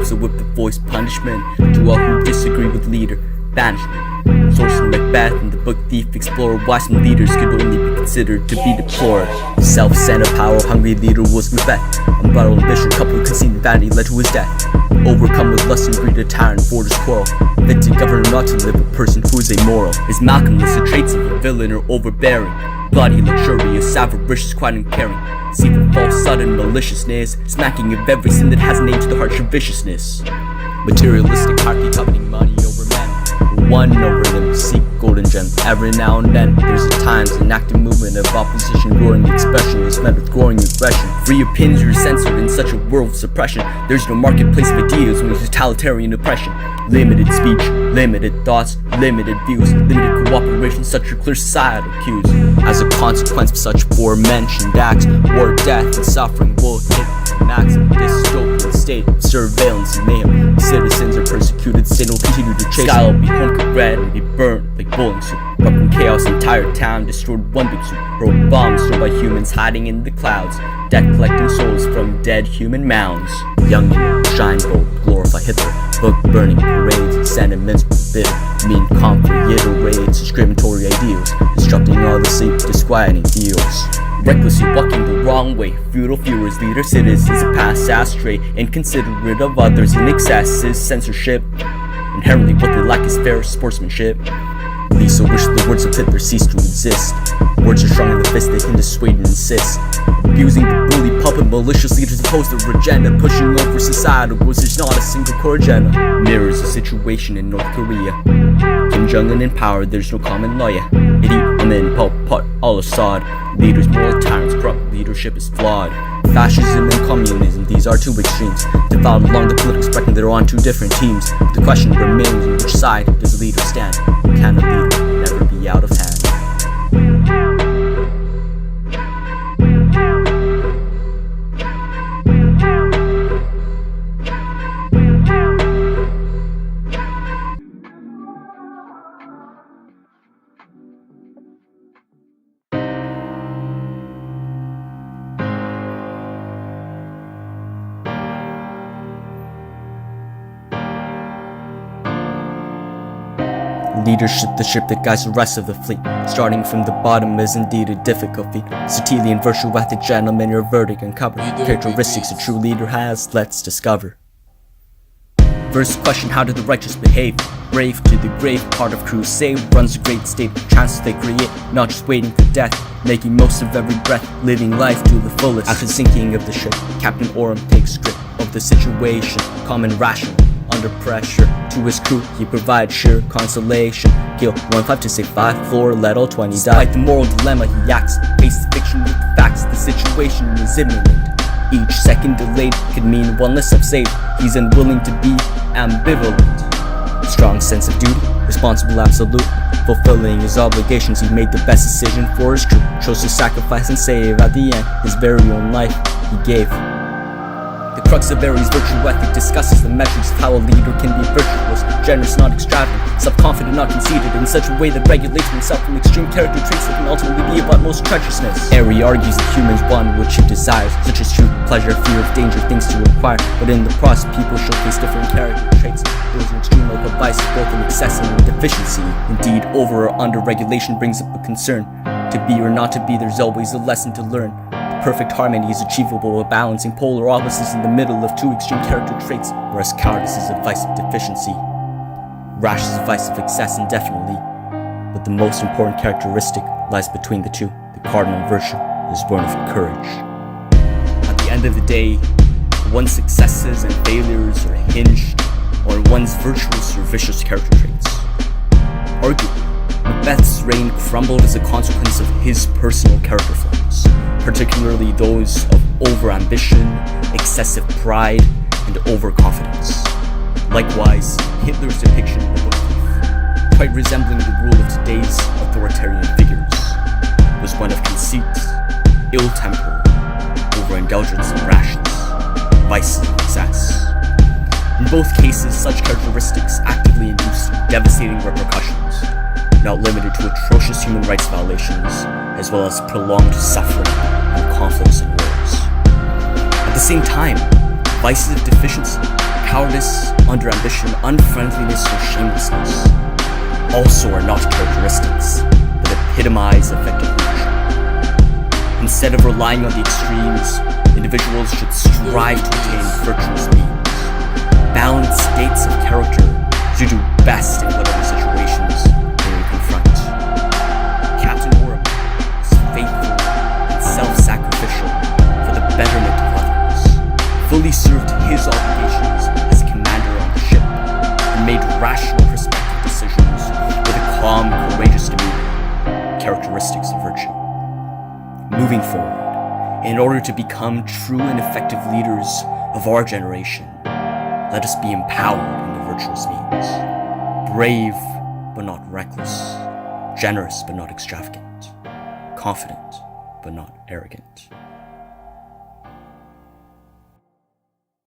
so with the voice punishment to all who disagree with leader, banishment. Social Macbeth and the book Thief explore why some leaders could only be considered to be deplored. Self-centered, power-hungry leader was Macbeth. Unbridled ambition coupled with conceit and vanity led to his death. Overcome with lust and greed, a tyrant for his quarrel. Fit to govern, not to live, a person who is immoral. His Malcolm lists the traits of a villain or overbearing. Bloody, luxurious, avaricious, quite uncaring. Deceitful, false, sudden maliciousness, smacking of every sin that has a name to the harsh of viciousness. Materialistic, hardly coveting money over men. One over them, seek golden gems. Every now and then, there's at times an active movement of opposition. Growing expression is met with growing aggression. Free opinions are censored in such a world of suppression. There's no marketplace of ideas when there's totalitarian oppression. Limited speech, limited thoughts, limited views, limited cooperation, such are clear societal cues. As a consequence of such aforementioned acts, war, death, and suffering will hit the max. Dystopian state of surveillance and mayhem. Citizens are persecuted, state will continue to chase. Sky will be hunkered red and be burnt like bowling soup. Erupting chaos, entire town destroyed, one big soup. Broke bombs thrown by humans hiding in the clouds. Death collecting souls from dead human mounds. Young and shine bold, glorify Hitler. Book burning parades, sentiments bitter. Mean conflict reiterates discriminatory ideals. Disrupting all the sleep, disquieting deals. Recklessly walking the wrong way, feudal viewers, leader citizens pass astray, inconsiderate of others in excesses, censorship. Inherently what they lack is fair sportsmanship. Lisa wish the words of Hitler cease to exist. Words are strong in the fist, they can dissuade and insist. Abusing the bully puppet, malicious leaders impose their agenda. Pushing over societal goals, there's not a single core agenda. Mirrors the situation in North Korea. Kim Jong-un in power, there's no common lawyer. Idi Amin, Pol Pot, al-Assad. Leaders more like tyrants, corrupt leadership is flawed. Fascism and communism, these are two extremes. Divided along the political spectrum, they're on two different teams. But the question remains, on which side does the leader stand? Can a leader never be out of hand? Leadership, the ship that guides the rest of the fleet. Starting from the bottom is indeed a difficult feat. Subtly and virtue ethic, gentlemen, your verdict uncovered. Characteristics a true leader has, let's discover. First question, how do the righteous behave? Brave to the grave, part of crusade. Runs a great state, chances they create. Not just waiting for death, making most of every breath. Living life to the fullest. After sinking of the ship, Captain Oram takes grip of the situation. Calm and rational. Under pressure, to his crew he provides sure consolation. Kill 1-5 to save 5, floor let all 20 die. Despite the moral dilemma he acts, face the fiction with the facts. The situation is imminent. Each second delayed could mean one less life saved. He's unwilling to be ambivalent. Strong sense of duty, responsible absolute. Fulfilling his obligations, he made the best decision for his crew. Chose to sacrifice and save at the end his very own life he gave. The crux of Aries' virtue ethic discusses the metrics of how a leader can be virtuous, generous, not extravagant, self-confident, not conceited, in such a way that regulates himself from extreme character traits that can ultimately be of utmost treacherousness. Aries argues that humans want what she desires, such as truth, pleasure, fear of danger, things to acquire, but in the process people showcase different character traits. Those are extreme like a vice, both in excess and in deficiency. Indeed, over or under regulation brings up a concern. To be or not to be, there's always a lesson to learn. Perfect harmony is achievable by balancing polar opposites in the middle of two extreme character traits, whereas cowardice is a vice of deficiency. Rash is a vice of excess indefinitely, but the most important characteristic lies between the two. The cardinal virtue is born of courage. At the end of the day, one's successes and failures are hinged on one's virtuous or vicious character traits. Arguably, Macbeth's reign crumbled as a consequence of his personal character flaws, particularly those of over-ambition, excessive pride, and overconfidence. Likewise, Hitler's depiction of the book Thief, quite resembling the rule of today's authoritarian figures, was one of conceit, ill temper, overindulgence and rashness, vice and excess. In both cases, such characteristics actively induced devastating repercussions, not limited to atrocious human rights violations, as well as prolonged suffering and conflicts and wars. At the same time, vices of deficiency, cowardice, under-ambition, unfriendliness, or shamelessness also are not characteristics that epitomize effective leadership. Instead of relying on the extremes, individuals should strive to attain virtuous means. Balanced states of character to do best in whatever situations they may confront. Captain Orem was faithful and self-sacrificial for the betterment of others, fully served his obligations as a commander on the ship, and made rational perspective decisions with a calm, courageous demeanor, characteristics of virtue. Moving forward, in order to become true and effective leaders of our generation, let us be empowered in the virtuous means, brave but not reckless, generous but not extravagant, confident but not arrogant.